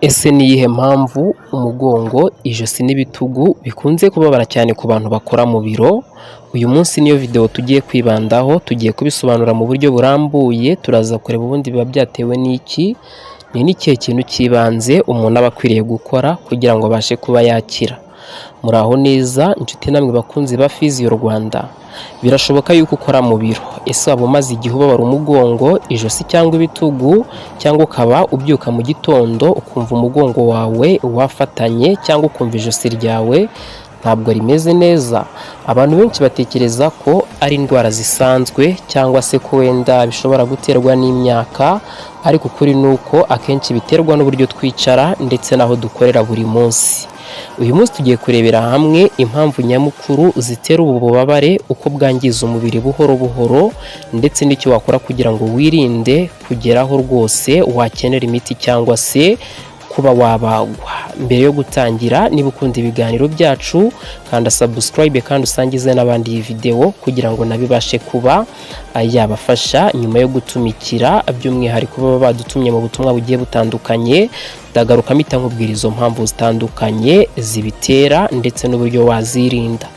Ese ni iyihe mpamvu umugongo, ijosi n'ibitugu bikunze kubabara cyane ku bantu bakora mu biro? Uyu munsi niyo video tugiye kwibandaho, tugiye kubisobanura mu buryo burambuye, turaza kureba ubundi biba byatewe n'iki, ni n'ikihe kintu cy'ibanze umuntu aba akwiriye gukora kugira ngo abashe kuba yakira. Muraho neza inshuti namwe bakunzi ba Physio Rwanda. Birashoboka yuko ukora mu biro. Ese waba umaze igihe ubabara umugongo, ijosi cyangwa ibitugu, cyangwa ukaba ubyuka mu gitondo ukumva umugongo wawe wafatanye cyangwa ukumva ijosi ryawe ntabwo rimeze neza? Abantu benshi batekereza ko ari indwara zisanzwe cyangwa se ko wenda bishobora guterwa n'imyaka, ariko ukuri ni uko akenshi biterwa n'uburyo twicara ndetse n'aho dukorera buri munsi. Uyu munsi tugiye kurebera hamwe impamvu nyamukuru zitera ubu bubabare, uko bwangiza umubiri buhoro buhoro, ndetse n'icyo wakora kugira ngo wirinde kugeraho rwose wakenera imiti cyangwa se kuba wabagwa. Mbere yo gutangira, niba ukunda ibiganiro byacu, kanda subscribe kandi usangize n'abandi iyi video kugira ngo nabibashe kuba yabafasha nyuma yo gutumikira, by'umwihariko baba badutumye mu butumwa bugiye butandukanye. Ndagaruka mpita nkubwira izo mpamvu zitandukanye zibitera ndetse n'uburyo wazirinda.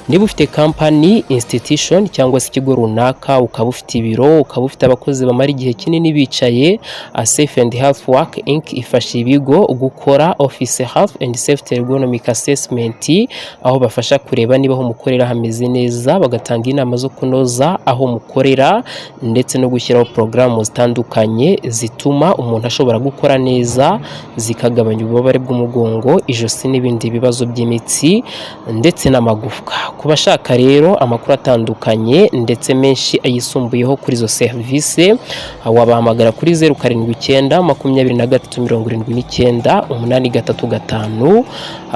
Niba ufite company, institution cyangwa se ikigo runaka, ukaba ufite ibiro, ukaba ufite abakozi bamara igihe kinini bicaye, Safe and Health Work Inc. ifasha ibigo gukora Office Health and Safety Ergonomic Assessment, aho bafasha kureba niba aho mukorera hameze neza, bagatanga inama zo kunoza aho mukorera ndetse no gushyiraho porogaramu zitandukanye zituma umuntu ashobora gukora neza, zikagabanya ububabare bw'umugongo, ijosi n'ibindi bibazo by'imitsi ndetse n'amagufwa. Ku bashaka rero amakuru atandukanye ndetse menshi ayisumbuyeho kuri izo serivisi, wabahamagara kuri 079 23 79 835,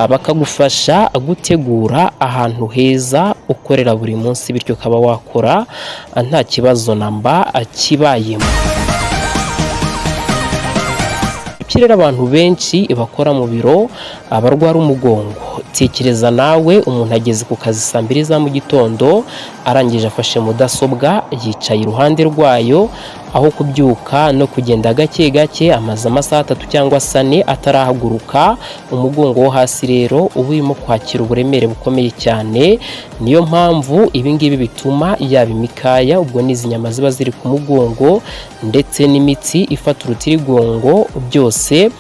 bakagufasha gutegura ahantu heza ukorera buri munsi, bityo ukaba wakora nta kibazo namba kibayemo. Kirera abantu benshi bakora mu biro abarwara umugongo. Tekereza nawe umuntu ageze ku kazi saa 2 za mu gitondo, arangije afashe mudasobwa, yicaye iruhande rwayo, aho kubyuka no kugenda gake gake amaze amasaha 3 cyangwa 4 atarahaguruka. Umugongo wo hasi rero uba urimo kwakira uburemere bukomeye cyane. Niyo mpamvu ibingibi bituma yaba imikaya, ubwo n'izi nyama ziba ziri ku mugongo ndetse n'imitsi ifata urutirigongo, byose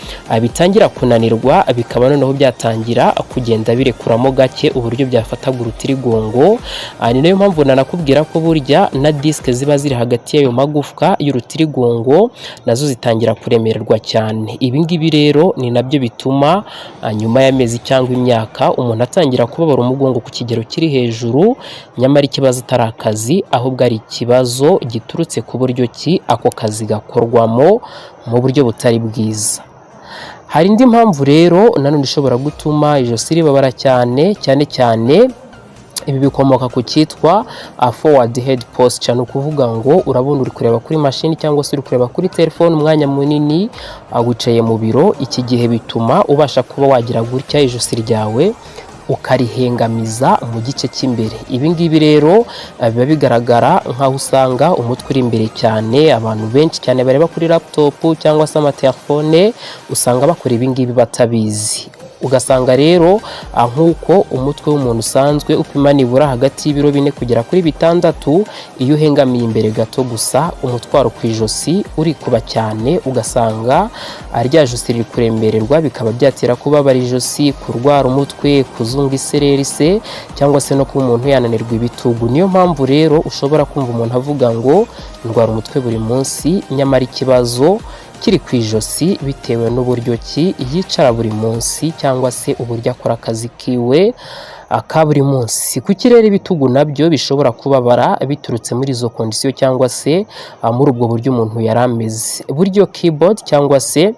bitangira kunanirwa, bikaba noneho byatangira kugenda birekuramo gake uburyo byafataga urutirigongo. Ni nayo mpamvu nanakubwira ko burya na disque ziba ziri hagati y'ayo magufwa y'urutirigongo nazo zitangira kuremererwa cyane. Ibi ngibi rero ni nabyo bituma nyuma y'amezi cyangwa imyaka umuntu atangira kubabara umugongo ku kigero kiri hejuru, nyamara ikibazo atari akazi, ahubwo ari ikibazo giturutse ku buryo ki ako kazi gakorwamo mu buryo butari bwiza. Hari indi mpamvu rero nanone ishobora gutuma ijosi ribabara cyane cyane. Ibi bikomoka ku cyitwa forward head posture, no kuvuga ngo urabona uri kureba kuri machine cyangwa se uri kureba kuri telefone umwanya munini, wicaye mu biro. Iki gihe bituma ubasha kuba wagira gutya ijosi ryawe ukarihengamiza mu gice cy'imbere. Ibi ngibi rero biba bigaragara nkaho usanga umutwe uri imbere cyane. Abantu benshi cyane bareba kuri laptop cyangwa se amatelefone, usanga bakora ibi ngibi batabizi. Ugasanga rero nk'uko umutwe w'umuntu usanzwe upima nibura hagati y'ibiro 4 kugera kuri 6, iyo uhengamiye imbere gato gusa umutwaro ku ijosi uri kuba cyane, ugasanga rya josi riri kuremererwa, bikaba byatera kubabara ijosi, kurwara umutwe, kuzunga isereri se, cyangwa se no kuba umuntu yananirwa ibitugu. Niyo mpamvu rero ushobora kumva umuntu avuga ngo ndwara umutwe buri munsi, nyamara ikibazo kiri ku ijosi bitewe n'uburyo ki yicara buri munsi cyangwa se uburyo akora akazi kiwe ka buri munsi. Ku kirere ibitugu nabyo bishobora kubabara biturutse muri izo kondisiyo cyangwa se muri ubwo buryo umuntu yarameze. Buryo keyboard cyangwa se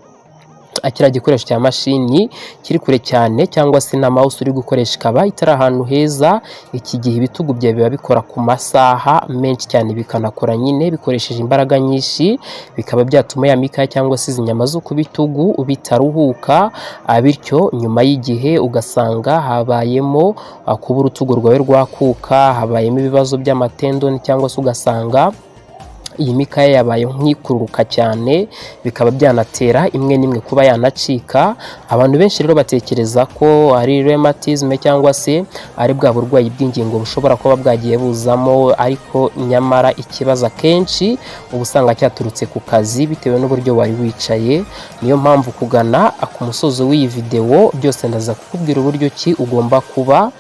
akira gikoresho cya mashini kiri kure cyane, cyangwa se na mouse uri gukoresha ikaba itari ahantu heza, iki gihe ibitugu byawe biba bikora ku masaha menshi cyane, bikanakora nyine bikoresheje imbaraga nyinshi, bikaba byatuma ya mikaya cyangwa se izinyama zo ku bitugu bitaruhuka, bityo nyuma y'igihe ugasanga habayemo kuba urutugu rwawe rwakuka, habayemo ibibazo by'amatendoni, cyangwa se ugasanga iyi mikaya yabaye nk'ikururuka cyane, bikaba byanatera imwe n'imwe kuba yanacika. Abantu benshi rero batekereza ko ari rheumatism cyangwa se ari bwa burwayi bw'ingingo bushobora kuba bwagiye buzamo, ariko nyamara ikibazo akenshi uba usanga cyaturutse ku kazi bitewe n'uburyo wari wicaye. Niyo mpamvu kugana ku musozo w'iyi video byose ndaza kukubwira uburyo ki ugomba kuba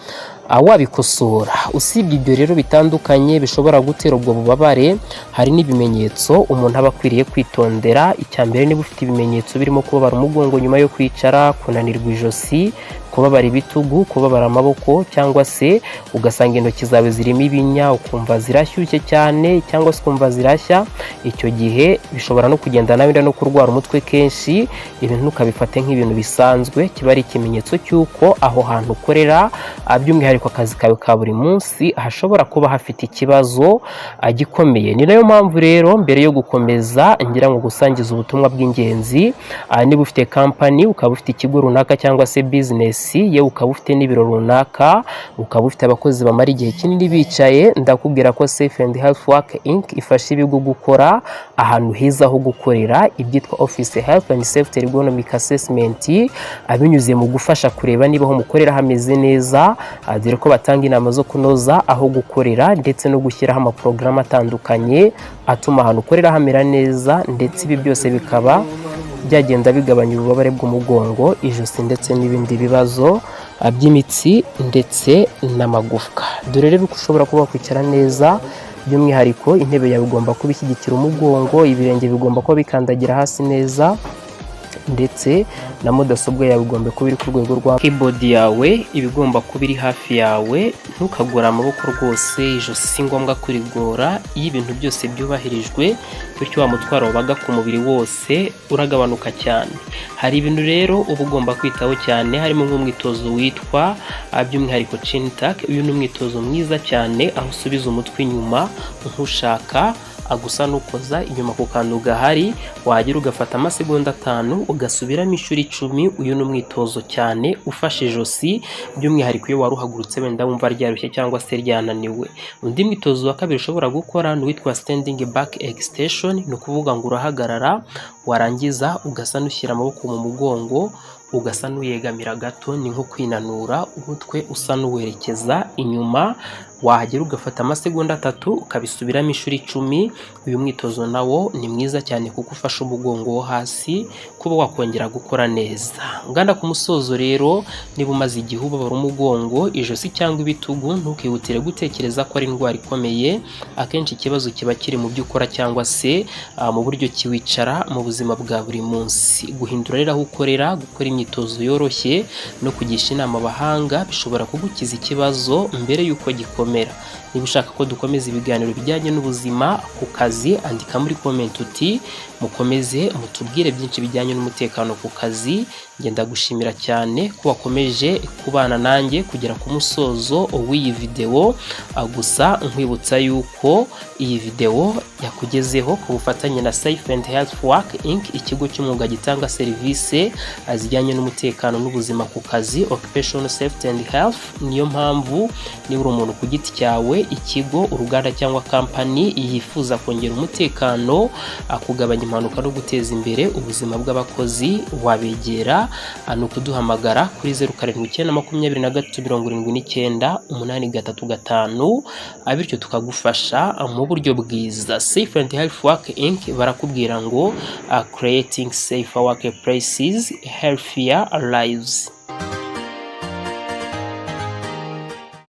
wabikosora. Usibye ibyo rero bitandukanye bishobora gutera ubwo bubabare, hari n'ibimenyetso umuntu aba akwiriye kwitondera. Icya mbere, niba ufite ibimenyetso birimo kubabara umugongo nyuma yo kwicara, kunanirwa ijosi, kubabara ibitugu, kubabara amaboko, cyangwa se ugasanga intoki zawe zirimo ibinya, ukumva zirashyushye cyane cyangwa se ukumva zirashya, icyo gihe bishobora no kugenda nawe no kurwara umutwe kenshi. Ibintu ntukabifate nk'ibintu bisanzwe, kiba ari ikimenyetso cy'uko aho hantu ukorera, by'umwihariko akazi kawe ka buri munsi, hashobora kuba hafite ikibazo gikomeye. Ni nayo mpamvu rero mbere yo gukomeza ngira ngo gusangiza ubutumwa bw'ingenzi. Niba ufite company, ukaba ufite ikigo runaka cyangwa se business, yewe ukaba ufite n'ibiro runaka, ukaba ufite abakozi bamara igihe kinini bicaye, ndakubwira ko Safe and Health Work Inc. ifasha ibigo gukora ahantu heza ho gukorera, ibyitwa Office Health and Safety Ergonomic Assessment, abinyuze mu gufasha kureba niba aho mukorera hameze neza, dore ko batanga inama zo kunoza aho gukorera ndetse no gushyiraho amaporogaramu atandukanye atuma ahantu ukorera hamera neza, ndetse ibi byose bikaba byagenda bigabanya ububabare bw'umugongo, ijosi ndetse n'ibindi bibazo by'imitsi ndetse n'amagufwa. Dore rero uko ushobora kuba wakwicara neza, by'umwihariko intebe yawe igomba kuba ishyigikira umugongo, ibirenge bigomba kuba bikandagira hasi neza, ndetse na mudasobwa yawe igomba kuba iri ku rwego rwa keyboard yawe ibigomba kuba iri hafi yawe. Ntukagora amaboko rwose, ijosi si ngombwa kurigora. Iyo ibintu byose byubahirijwe, bityo wa mutwaro wabaga ku mubiri wose uragabanuka cyane. Hari ibintu rero uba ugomba kwitaho cyane, harimo nk'umwitozo witwa by'umwihariko chin tuck. Uyu ni umwitozo mwiza cyane, aho usubiza umutwe inyuma nk'ushaka gusa nukoza inyuma ku kantu gahari, wagira ugafata amasegonda 5 ugasubiramo inshuro 10. Uyu ni umwitozo cyane ufashe ijosi, by'umwihariko iyo waruhagurutse wenda wumva ryarushye cyangwa se ryananiwe. Undi mwitozo wa kabiri ushobora gukora ni witwa standing back extension. Ni ukuvuga ngo urahagarara, warangiza ugasa nushyira amaboko mu mugongo, ugasa nuyegamira gato, ni nko kwinanura, umutwe usa nuwerekeza inyuma. Wahagera ugafata amasegonda 3 ukabisubiramo inshuro 10. Uyu mwitozo nawo ni mwiza cyane kuko ufasha umugongo wo hasi kuba wakongera gukora neza. Nganda ku musozo rero, niba umaze igihe ubabara umugongo, ijosi cyangwa ibitugu, ntukihutire gutekereza ko ari indwara ikomeye. Akenshi ikibazo kiba kiri mu byo ukora cyangwa se mu buryo kiwicara mu buzima bwa buri munsi. Guhindura rero aho ukorera, gukora imyitozo yoroshye no kugisha inama abahanga bishobora kugukiza ikibazo mbere y'uko gikomera. Niba ushaka ko dukomeza ibiganiro bijyanye n'ubuzima ku kazi, andika muri comment uti mukomeze mutubwire byinshi bijyanye n'umutekano ku kazi. Ngenda gushimira cyane ko wakomeje kubana nanjye kugera ku musozo w'iyi video. Gusa nkwibutsa yuko iyi video yakugezeho ku bufatanye na Safe and Health Work Inc., ikigo cy'umwuga gitanga serivisi zijyanye n'umutekano n'ubuzima ku kazi, occupational safety and health. Niyo mpamvu niba uri umuntu ku giti cyawe, ikigo, uruganda cyangwa company yifuza kongera umutekano, kugabanya impanuka no guteza imbere ubuzima bw'abakozi, wabegera ni ukuduhamagara kuri 0792739835, bityo tukagufasha mu buryo bwiza. Safe and Health Work Inc. barakubwira ngo creating safer workplaces, healthier lives.